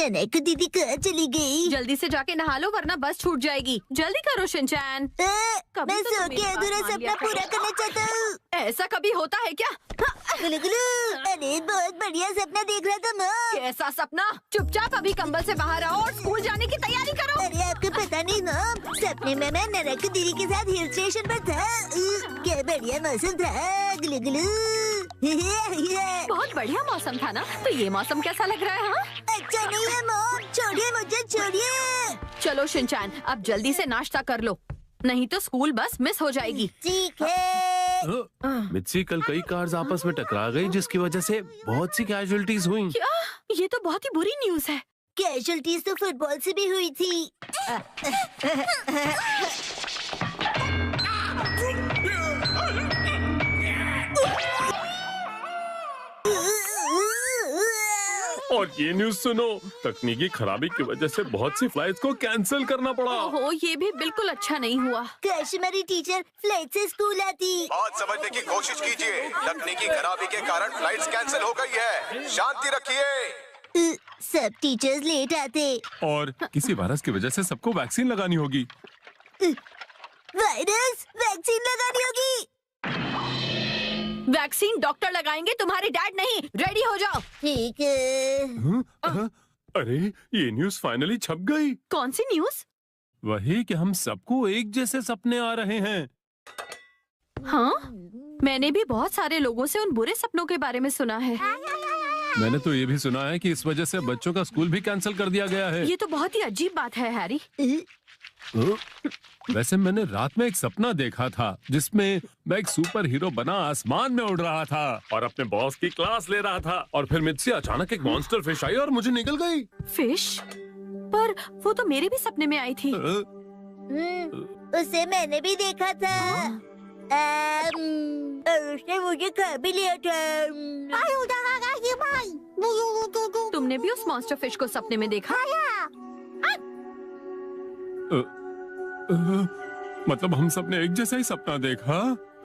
ननक दीदी कहाँ चली गई? जल्दी से जाके नहा लो वरना बस छूट जाएगी। जल्दी करो शिनचैन। मैं तो सो तुम के मेरी अधूरा बात मान सपना लिया पूरा करो। करना चाहता हूँ। ऐसा कभी होता है क्या? गुलू गुलू, अरे बहुत बढ़िया सपना देख रहा था माँ। कैसा सपना? चुपचाप अभी कंबल से बाहर आओ और स्कूल जाने की तैयारी करो। अरे आपको पता नहीं माँ, सपने में मैं ननक दीदी के साथ हिल स्टेशन पर था। क्या बढ़िया मौसम था। गुलू गुलू। बहुत बढ़िया मौसम था ना? तो ये मौसम कैसा लग रहा है? हाँ, अच्छा नहीं है मॉम, छोड़िए मुझे, छोड़िए। चलो शिनचैन अब जल्दी से नाश्ता कर लो, नहीं तो स्कूल बस मिस हो जाएगी। ठीक है। मित्सी, कल कई कार्स आपस में टकरा गई जिसकी वजह से बहुत सी कैजुअलिटीज हुई। क्या? ये तो बहुत ही बुरी न्यूज़ है। कैजुअलिटीज तो फुटबॉल से भी हुई थी। और ये न्यूज सुनो, तकनीकी खराबी की वजह से बहुत सी फ्लाइट्स को कैंसिल करना पड़ा। ओहो, ये भी बिल्कुल अच्छा नहीं हुआ। काश हमारी टीचर फ्लाइट से स्कूल आती। बात समझने की कोशिश कीजिए। तकनीकी खराबी के कारण फ्लाइट्स कैंसिल हो गई है। शांति रखिए। सब टीचर्स लेट आते। और किसी वायरस की वजह से सबको वैक्सीन लगानी होगी। वायरस वैक्सीन लगानी होगी। वैक्सीन डॉक्टर लगाएंगे, तुम्हारे डैड नहीं। रेडी हो जाओ। ठीक है। अरे, ये न्यूज फाइनली छप गई। कौन सी न्यूज़? वही कि हम सबको एक जैसे सपने आ रहे हैं। हाँ, मैंने भी बहुत सारे लोगों से उन बुरे सपनों के बारे में सुना है। मैंने तो ये भी सुना है कि इस वजह से बच्चों का स्कूल भी कैंसिल कर दिया गया है। ये तो बहुत ही अजीब बात है हैरी। वैसे मैंने रात में एक सपना देखा था जिसमें मैं एक सुपर हीरो बना आसमान में उड़ रहा था और अपने बॉस की क्लास ले रहा था, और फिर मुझसे अचानक एक मॉन्स्टर फिश आई और मुझे निकल गई। फिश? पर वो तो मेरे भी सपने में आई थी। उसे मैंने भी देखा था। और उसने मुझे खा भी लिया था। तुमने भी उस मॉन्स्टर फिश को सपने में देखा? मतलब हम सबने एक जैसा ही सपना देखा?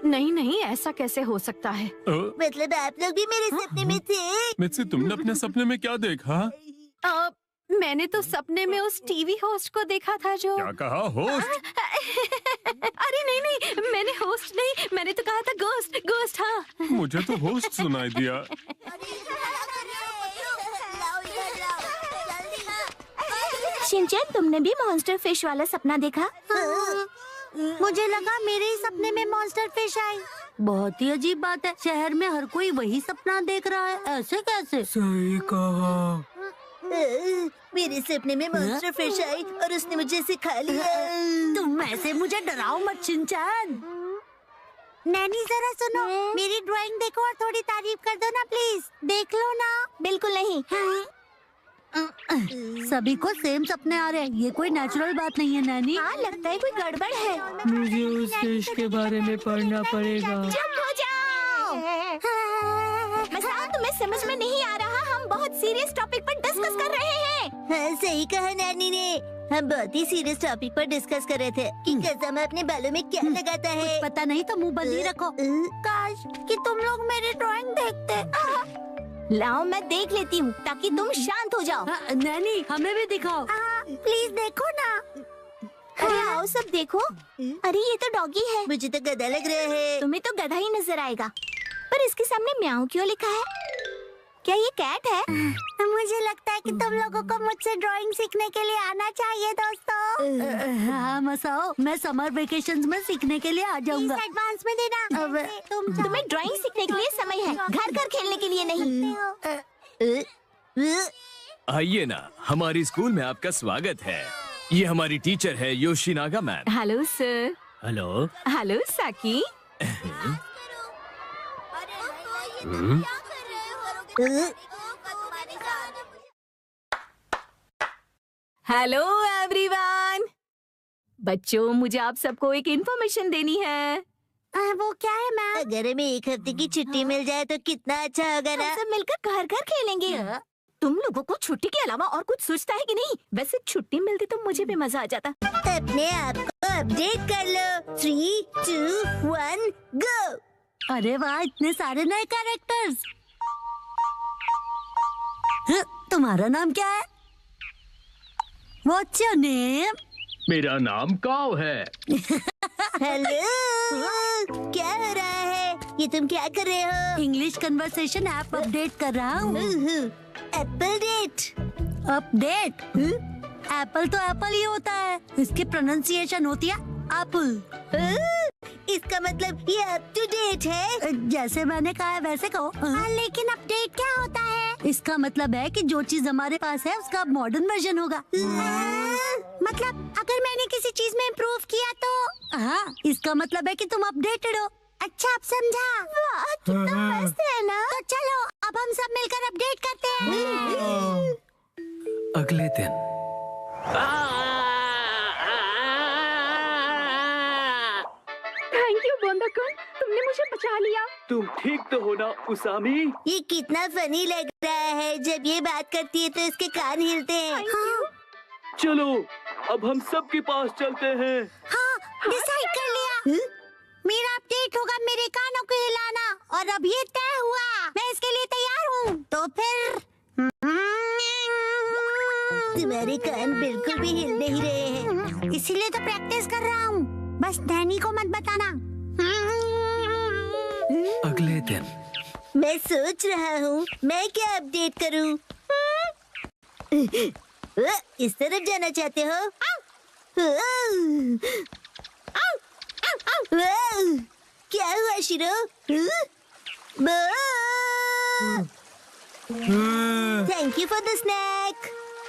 नहीं नहीं, ऐसा कैसे हो सकता है? मतलब आप लोग भी मेरे सपने में थे? मुझसे तुमने अपने सपने में क्या देखा? मैंने तो सपने में उस टीवी होस्ट को देखा था जो... क्या कहा, होस्ट? अरे नहीं नहीं, मैंने होस्ट नहीं, मैंने तो कहा था गोस्ट। गोस्ट, हाँ। मुझे तो होस्ट सुनाई दिया। शिनचैन, तुमने भी मॉन्स्टर फिश वाला सपना देखा? मुझे लगा मेरे ही सपने में मॉन्स्टर फिश आई। बहुत ही अजीब बात है, शहर में हर कोई वही सपना देख रहा है, ऐसे कैसे? सही कहा। मेरे सपने में मॉन्स्टर फिश आई और उसने मुझे सिखा लिया। तुम ऐसे मुझे डराओ मत शिनचैन। नैनी जरा सुनो, मेरी ड्राइंग देखो और थोड़ी तारीफ कर दो ना प्लीज। देख लो ना। बिल्कुल नहीं। सभी को सेम सपने आ रहे हैं, ये कोई नेचुरल बात नहीं है नैनी। हाँ, लगता है कोई गड़बड़ है। मुझे उस फिश के बारे में पढ़ना पड़ेगा। चुप हो जाओ। मसाओ, तुम्हें समझ में नहीं आ रहा, हम बहुत सीरियस टॉपिक पर डिस्कस कर रहे हैं। हाँ, सही कहा नैनी ने, हम बहुत ही सीरियस टॉपिक पर डिस्कस कर रहे थे कि कसम अपने बालों में क्या लगाता है। पता नहीं तो मुंह बंद ही रखो। काश कि तुम लोग मेरी ड्राइंग देखते। लाओ मैं देख लेती हूँ ताकि तुम शांत हो जाओ। नैनी, हमें भी दिखाओ। प्लीज देखो ना। अरे आओ सब देखो। अरे ये तो डॉगी है। मुझे तो गधा लग रहा है। तुम्हें तो गधा ही नजर आएगा, पर इसके सामने म्याऊ क्यों लिखा है? क्या ये कैट है? मुझे लगता है कि तुम लोगों को मुझसे ड्राइंग सीखने के लिए आना चाहिए दोस्तों। हाँ मसाओ, मैं समर वेकेशंस में सीखने के लिए आ जाऊंगा। एडवांस में देना। तुम्हें ड्राइंग सीखने के लिए समय है, घर घर खेलने के लिए नहीं। आइए ना, हमारी स्कूल में आपका स्वागत है। ये हमारी टीचर है Yoshinaga ma'am. Hello sir. Hello. Hello Saki. Hello everyone. बच्चों, मुझे आप सबको एक इन्फॉर्मेशन देनी है। वो क्या है मैम? अगर हमें एक हफ्ते की छुट्टी मिल जाए तो कितना अच्छा होगा ना। सब मिलकर घर घर खेलेंगे। तुम लोगों को छुट्टी के अलावा और कुछ सोचता है कि नहीं? वैसे छुट्टी मिलती तो मुझे भी मजा आ जाता। अपने आप को अपडेट कर लो। 3, 2, 1 गो। अरे वाह, इतने सारे नए कैरेक्टर्स। तुम्हारा नाम क्या है? What's your name? मेरा नाम काव है। हेलो, क्या हो रहा है? ये तुम क्या कर रहे हो? इंग्लिश कन्वर्सेशन ऐप अपडेट कर रहा हूँ। Apple date. अपडेट? एप्पल तो एप्पल ही होता है, इसकी प्रोनाउंसिएशन होती है एप्पल। इसका मतलब ये अप टू डेट है। जैसे मैंने कहा है वैसे कहो। लेकिन अपडेट क्या होता है? इसका मतलब है कि जो चीज हमारे पास है उसका मॉडर्न वर्जन होगा। मतलब अगर मैंने किसी चीज में इम्प्रूव किया तो? हाँ, इसका मतलब है कि तुम अपडेटेड हो। अच्छा, अब समझा। वाह, कितना मस्त है ना। तो चलो अब हम सब मिलकर अपडेट करते हैं। अगले दिन थैंक यू बोंदाकुन, तुमने मुझे बचा लिया। तुम ठीक तो हो ना उसामी? ये कितना फनी लग रहा है। जब ये बात करती है तो इसके कान हिलते हैं। चलो अब हम सबके पास चलते हैं। हाँ, डिसाइड कर लिया। मेरा अपडेट होगा मेरे कानों को हिलाना, और अब ये तय हुआ। मैं इसके लिए तैयार हूँ। तो फिर तुम्हारे कान बिल्कुल भी हिल नहीं रहे हैं, इसीलिए तो प्रैक्टिस कर रहा हूँ। बस नैनी को मत बताना। अगले दिन मैं सोच रहा हूँ मैं क्या अपडेट करूँ। इस तरफ जाना चाहते हो? क्या हुआ शिरो? Thank you for the snake.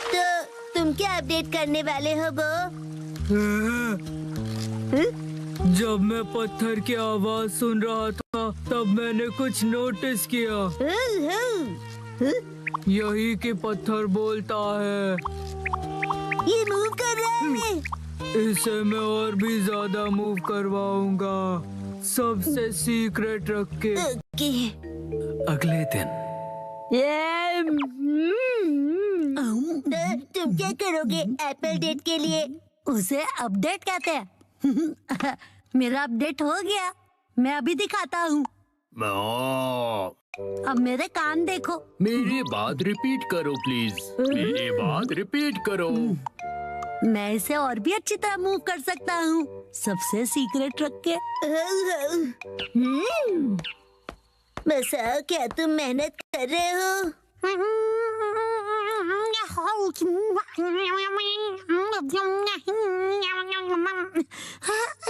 तो तुम क्या अपडेट करने वाले हो बो? जब मैं पत्थर की आवाज सुन रहा था तब मैंने कुछ नोटिस किया। यही कि पत्थर बोलता है। ये मूव कर रहा है। इसे मैं और भी ज्यादा मूव करवाऊंगा, सबसे सीक्रेट रख के। ओके। अगले दिन तो तुम क्या करोगे एप्पल डेट के लिए? उसे अपडेट कहते हैं। मेरा अपडेट हो गया, मैं अभी दिखाता हूँ। अब मेरे कान देखो। मेरी बात रिपीट करो प्लीज। मेरी बात रिपीट करो। मैं इसे और भी अच्छी तरह मूव कर सकता हूँ, सबसे सीक्रेट रख के। मसा, क्या तुम मेहनत कर रहे हो?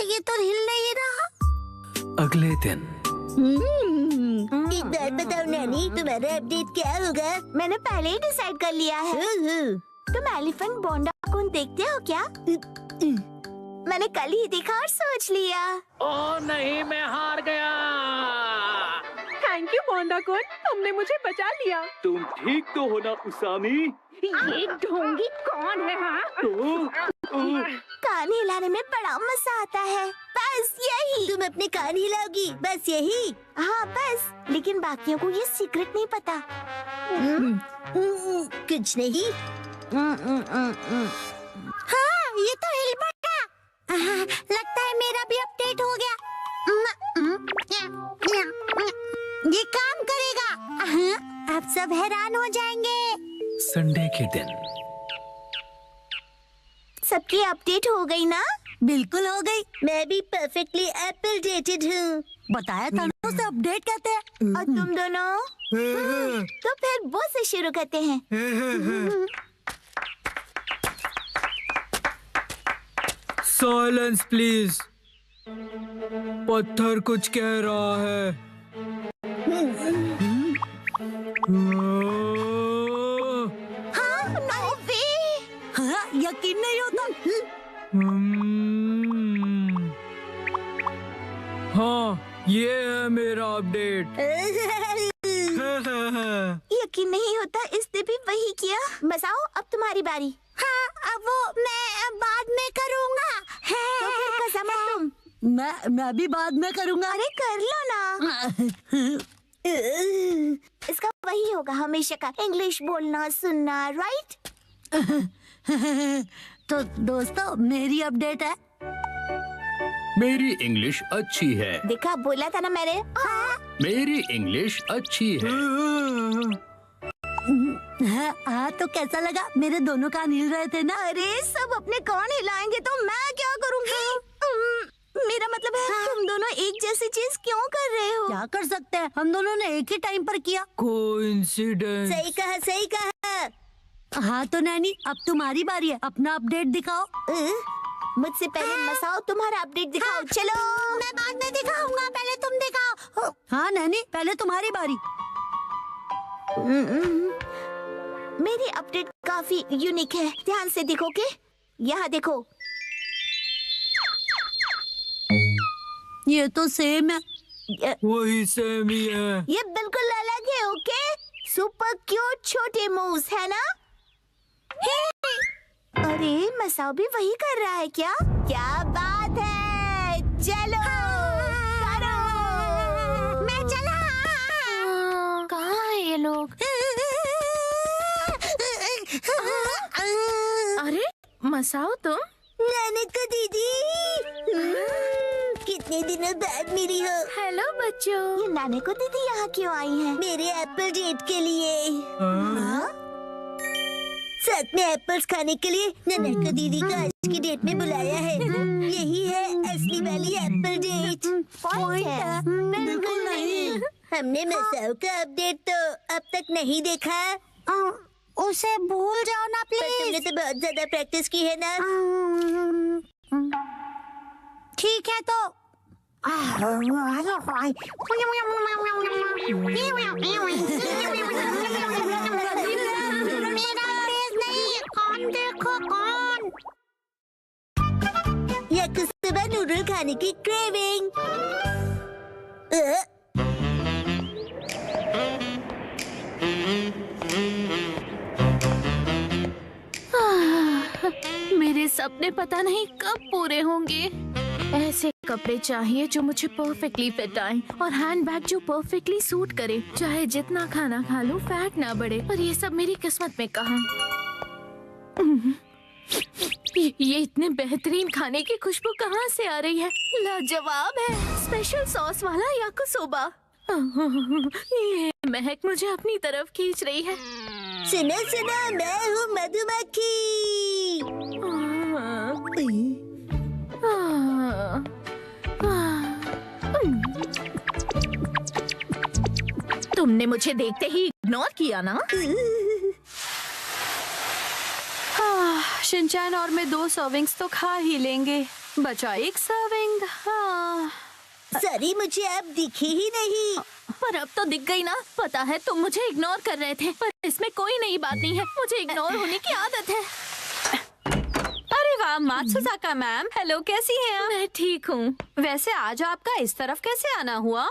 ये तो हिल नहीं रहा। अगले दिन एक बात बताओ नैनी, तुम्हारा अपडेट क्या होगा? मैंने पहले ही डिसाइड कर लिया है। तुम एलिफेंट बोंडाकुन देखते हो क्या? मैंने कल ही देखा और सोच लिया। ओ नहीं, मैं हार गया। थैंक यू बोंदाकुन, तुमने मुझे बचा लिया। तुम ठीक तो हो ना उसामी? ये ढोंगी कौन है? हाँ, कान हिलाने में बड़ा मजा आता है। बस यही। तुम अपने कान हिलाओगी, बस यही? हाँ बस, लेकिन बाकियों को ये सीक्रेट नहीं पता। कुछ नहीं। हाँ, ये तो हिल पड़ा। लगता है मेरा भी अपडेट हो गया। ये काम करेगा। अब सब हैरान हो जाएंगे। संडे के दिन सबकी अपडेट हो गई ना? बिल्कुल हो गई। मैं भी परफेक्टली एप्पल डेटेड हूँ। बताया था ना, उसे अपडेट कहते हैं। और तुम दोनों? तो फिर वो से शुरू करते हैं। Silence please. पत्थर कुछ कह रहा है। हाँ, no way। हाँ, यकीन नहीं होता। हाँ, ये है मेरा अपडेट। यकीन नहीं होता, इसने भी वही किया। बसाओ, अब तुम्हारी बारी। हाँ, अब वो मैं बाद में करूँगा। तो फिर कसम तुम। मैं भी बाद में करूँगा। अरे कर लो ना। इसका वही होगा हमेशा का, इंग्लिश बोलना सुनना, राइट? तो दोस्तों, मेरी अपडेट है। मेरी इंग्लिश अच्छी है। देखा, बोला था ना मैंने। हाँ। मेरी इंग्लिश अच्छी है। हाँ तो कैसा लगा? मेरे दोनों कान हिल रहे थे ना। अरे सब अपने कान हिलाएंगे तो मैं क्या करूँगी? मेरा मतलब है तुम दोनों एक जैसी चीज क्यों कर रहे हो? क्या कर सकते हैं, हम दोनों ने एक ही टाइम पर किया। कोइंसिडेंस। सही कहा, सही कहा। हाँ तो नैनी, अब तुम्हारी बारी है, अपना अपडेट दिखाओ। मुझसे पहले मसाओ तुम्हारा अपडेट दिखाओ। चलो मैं बाद में दिखाऊंगा, पहले तुम दिखाओ। हाँ नैनी, पहले तुम्हारी बारी। मेरी अपडेट काफी यूनिक है, ध्यान से देखोगे? यहाँ देखो। ये तो सेम है। वही सेम ही है। ये बिल्कुल अलग है, ओके? सुपर क्यूट छोटे मूव्स है ना? अरे मसाओ भी वही कर रहा है क्या? क्या बात है, चलो करो। मैं चला। कहाँ है ये लोग? अरे मसाओ तुम? नानका दीदी, कितने दिनों बाद मिली हो। हेलो बच्चों। ये नानका दीदी यहाँ क्यों आई है? मेरे एप्पल डेट के लिए। हाँ? साथ में एप्पल्स खाने के लिए नानका दीदी को आज की डेट में बुलाया है। यही है असली वाली एप्पल डेट। पॉइंट है? बिल्कुल नहीं। हमने मसाओ का अपडेट तो अब तक नहीं देखा। उसे भूल जाओ ना पर तुमने प्लीज। तो बहुत ज्यादा प्रैक्टिस की है ना। ठीक है तो याकुसुबा नूडल खाने की क्रेविंग। मेरे सपने पता नहीं कब पूरे होंगे। ऐसे कपड़े चाहिए जो मुझे परफेक्टली फिट आए और हैंडबैग जो परफेक्टली सूट करे। चाहे जितना खाना खा लूं फैट ना बढ़े। पर ये सब मेरी किस्मत में कहाँ। ये इतने बेहतरीन खाने की खुशबू कहाँ से आ रही है? लाजवाब है, स्पेशल सॉस वाला याकुसोबा। ये महक मुझे अपनी तरफ खींच रही है। सुनो सुनो, मैं हूँ मधुमक्खी। तुमने मुझे देखते ही इग्नोर किया ना? शिनचैन और मैं 2 सर्विंग्स तो खा ही लेंगे, बचा 1 सर्विंग। सॉरी, मुझे अब दिखी ही नहीं। पर अब तो दिख गई ना। पता है तुम मुझे इग्नोर कर रहे थे, पर इसमें कोई नई बात नहीं है। मुझे इग्नोर होने की आदत है। अरे वाह मात्सुजाका मैम, हेलो, कैसी हैं आप? मैं ठीक हूँ। वैसे आज आपका इस तरफ कैसे आना हुआ?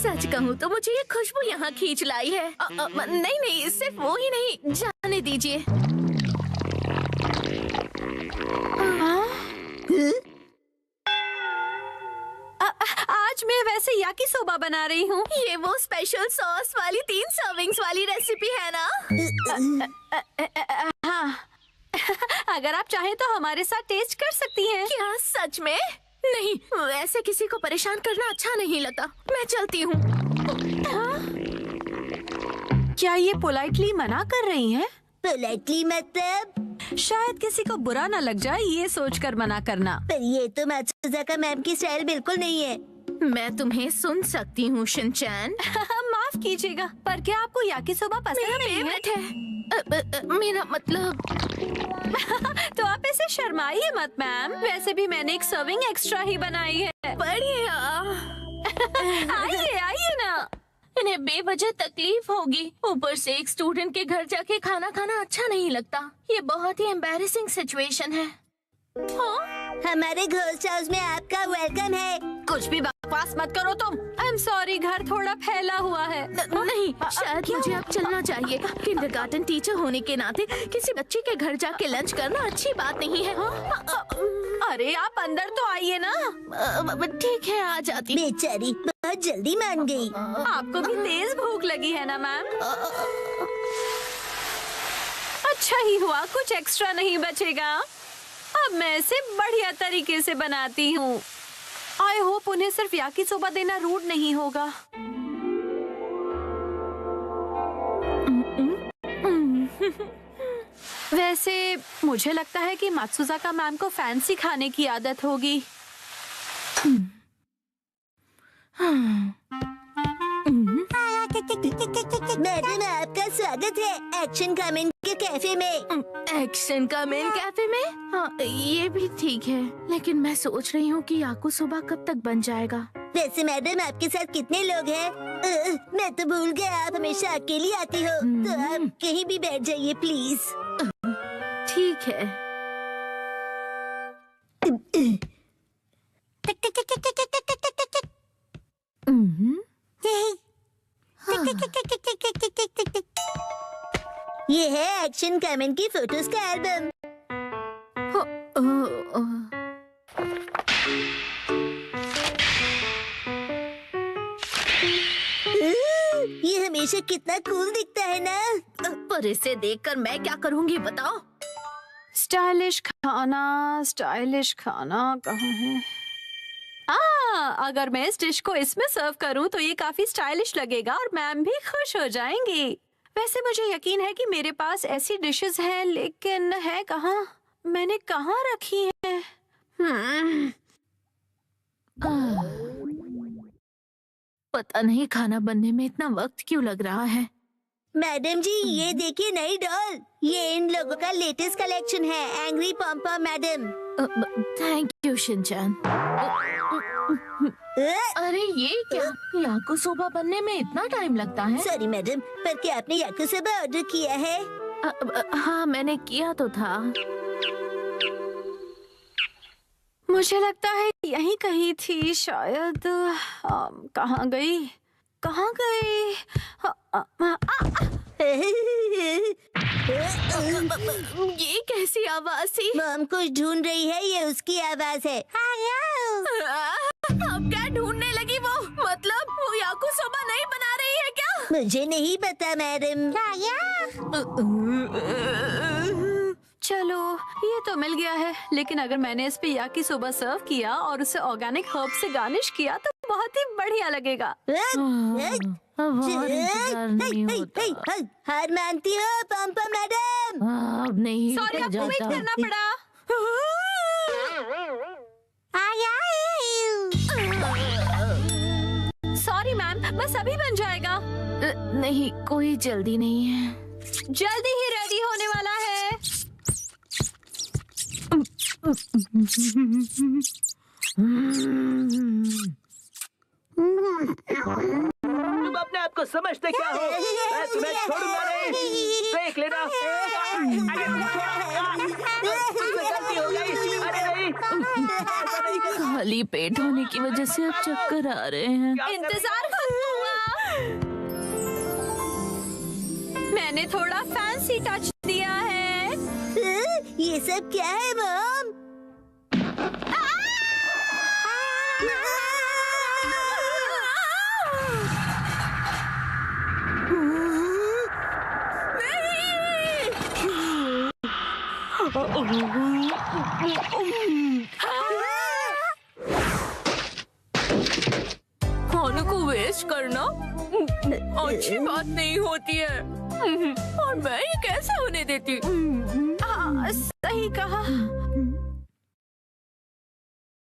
सच कहूँ तो मुझे ये खुशबू यहाँ खींच लाई है। नहीं नहीं, सिर्फ वो ही नहीं, जाने दीजिए। आज मैं वैसे याकिसोबा बना रही हूँ। ये वो स्पेशल सॉस वाली 3 सर्विंग्स वाली रेसिपी है ना? हाँ अगर आप चाहें तो हमारे साथ टेस्ट कर सकती हैं। क्या सच में? नहीं, ऐसे किसी को परेशान करना अच्छा नहीं लगता। मैं चलती हूँ। क्या ये पोलाइटली मना कर रही हैं? पोलाइटली मतलब? शायद किसी को बुरा ना लग जाए ये सोचकर मना करना। पर ये तो मात्सुजाका मैम की स्टाइल बिल्कुल नहीं है। मैं तुम्हें सुन सकती हूँ शिनचैन। माफ कीजिएगा, पर क्या आपको याकिसोबा पसंद नहीं है? फेवरेट है। मेरा मतलब तो आप ऐसे शर्माइए मत मैम, वैसे भी मैंने 1 सर्विंग एक्स्ट्रा ही बनाई है। बढ़िया। आइए आइए ना। इन्हें बेवजह तकलीफ होगी। ऊपर से एक स्टूडेंट के घर जाके खाना खाना अच्छा नहीं लगता। ये बहुत ही एम्बैरेसिंग सिचुएशन है। हमारे घोस्ट हाउस में आपका वेलकम है। कुछ भी बकवास मत करो तुम। आई एम सॉरी, घर थोड़ा फैला हुआ है। नहीं, शायद मुझे अब चलना चाहिए। किंडरगार्टन टीचर होने के नाते किसी बच्चे के घर जाके लंच करना अच्छी बात नहीं है। अरे आप अंदर तो आइए ना। ठीक है, आ जाती। बेचारी बहुत जल्दी मान गई। आपको भी तेज भूख लगी है ना मैम? अच्छा ही हुआ, कुछ एक्स्ट्रा नहीं बचेगा। अब मैं इसे बढ़िया तरीके से बनाती हूँ। आई होप उन्हें सिर्फ याकिसोबा देना रूड नहीं होगा। वैसे मुझे लगता है कि मात्सुजाका मैम को फैंसी खाने की आदत होगी। मैडम आपका स्वागत है एक्शन कमेंट के कैफे में। एक्शन का मेन कैफे में? हाँ, ये भी ठीक है, लेकिन मैं सोच रही हूँ कि याकुसोबा कब तक बन जाएगा। वैसे मैडम आपके साथ कितने लोग हैं? मैं तो भूल गया, आप हमेशा अकेली आती हो, तो आप कहीं भी बैठ जाइए प्लीज। ठीक है। ये है एक्शन कमेंट की फोटोज का एल्बम। ये हमेशा कितना कूल दिखता है ना। पर इसे देखकर मैं क्या करूँगी बताओ? स्टाइलिश खाना कहाँ है? अगर मैं इस डिश को इसमें सर्व करूं तो ये काफी स्टाइलिश लगेगा और मैम भी खुश हो जाएंगी। वैसे मुझे यकीन है कि मेरे पास ऐसी डिशेस हैं, लेकिन है कहाँ? मैंने कहाँ रखी है? पता नहीं खाना बनने में इतना वक्त क्यों लग रहा है। मैडम जी ये देखिए नई डॉल, ये इन लोगों का लेटेस्ट कलेक्शन है, angry palm madam. Thank you Shinchan. अरे ये क्या? याकुसोबा बनने में इतना टाइम लगता है? सॉरी मैडम, पर क्या आपने याकुसोबा ऑर्डर किया है? हाँ मैंने किया तो था। मुझे लगता है यहीं कहीं थी शायद। कहाँ गई? ये कैसी आवाज थी? मॉम कुछ ढूंढ रही है, ये उसकी आवाज है। अब क्या ढूंढने लगी वो? मतलब वो याकुसोबा नहीं बना रही है क्या? मुझे नहीं पता मैडम। चलो ये तो मिल गया है, लेकिन अगर मैंने इस पे याकिसोबा सर्व किया और उसे ऑर्गेनिक हर्ब से गार्निश किया तो बहुत ही बढ़िया लगेगा। अब और इंतजार नहीं होता। हार मानती हो पॉम मैडम? अब नहीं सॉरी, आपको वेट करना पड़ा। सॉरी मैम, बस अभी बन जाएगा। नहीं, कोई जल्दी नहीं है। जल्दी ही रेडी होने वाला है। तुम अपने आप को समझते क्या हो? मैं तुम्हें छोड़ूंगा नहीं। देख लेना। गलती हो गई। अरे नहीं। खाली पेट होने की वजह से अब चक्कर आ रहे हैं। इंतजार करूंगा। मैंने थोड़ा फैंसी टच दिया है। ये सब क्या है मॉम? खाने को वेस्ट करना अच्छी बात नहीं होती है, और मैं ये कैसे होने देती? सही कहा।